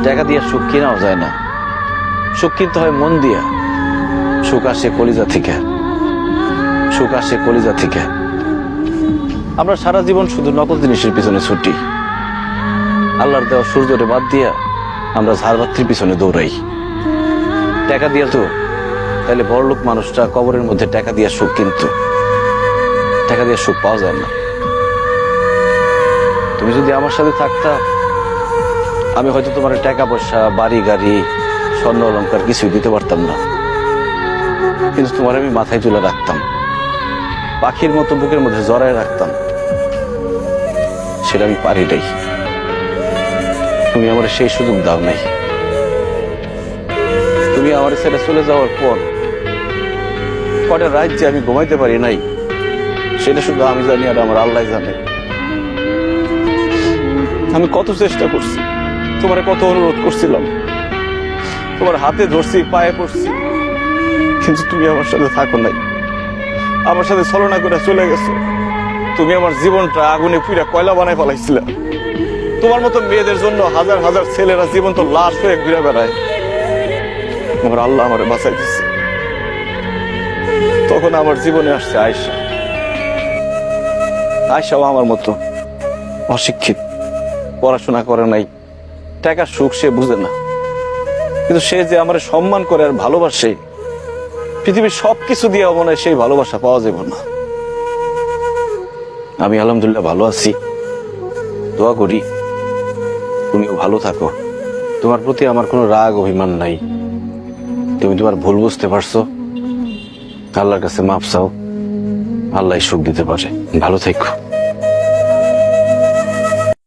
টাকা দিয়ে সুখ কেনাও যায় না, সুখ কিনতে হয় মন দিয়া। সুখ আসে কলিজা থেকে, সুখ আসে কলিজা থেকে। আমরা সারা জীবন শুধু নকল জিনিসের পিছনে ছুটি, আল্লাহর দেওয়া সূর্যরে বাদ দিয়া আমরা ঝাড়বাতির পিছনে দৌড়াই। টাকা দিয়া তো তাহলে বড়লোক মানুষটা কবরের মধ্যে টাকা দিয়া সুখ কিনতো, টাকা দিয়ে সুখ পাওয়া যায় না। তুমি যদি আমার সাথে থাকতা, আমি হয়তো তোমার টাকা পয়সা, বাড়ি গাড়ি, স্বর্ণ অলংকার কিছুই দিতে পারতাম না, কিন্তু তোমার আমি মাথায় তুলে রাখতাম, পাখির মতো বুকের মধ্যে জড়ায় রাখতাম। সেটা আমি পারি নাই, তুমি আমার সেই সুযোগ দাও নাই। তুমি আমার ছেড়ে চলে যাওয়ার পর কটা রাত যে আমি ঘুমাইতে পারি নাই, সেটা শুধু আমি জানি আর আমার আল্লাহ জানে। আমি কত চেষ্টা করছি, তোমার কত অনুরোধ করছিলাম, তোমার হাতে ধরছি, পায়ে পড়ছি, কিন্তু তুমি আমার সাথে থাকো নাই, আমার সাথে ছলনা করে চলে গেছো। তুমি আমার জীবনটা আগুনে পুরা কয়লা বানায় ফেলাইছিলা। তোমার মতো মেয়েদের জন্য হাজার হাজার ছেলেরা জীবন তো লাশ হয়ে ঘুরে বেড়ায়। আমার আল্লাহ আমারে বাঁচাই দিচ্ছে। তখন আমার জীবনে আসছে আয়েশা। আয়েশাও আমার মতো অশিক্ষিত, পড়াশোনা করে নাই, টাকার সুখ সে বুঝে না, কিন্তু সে যে আমার সম্মান করে আর ভালোবাসে, পৃথিবীর সবকিছু দিয়ে মনে হয় সেই ভালোবাসা পাওয়া যাবে না। আমি আলহামদুলিল্লাহ ভালো আছি, দোয়া করি তুমিও ভালো থাকো। তোমার প্রতি আমার কোনো রাগ অভিমান নাই, তুমি তোমার ভুল বুঝতে পারছো, আল্লাহর কাছে মাফ চাও, আল্লাহ সুখ দিতে পারে। ভালো থেকো।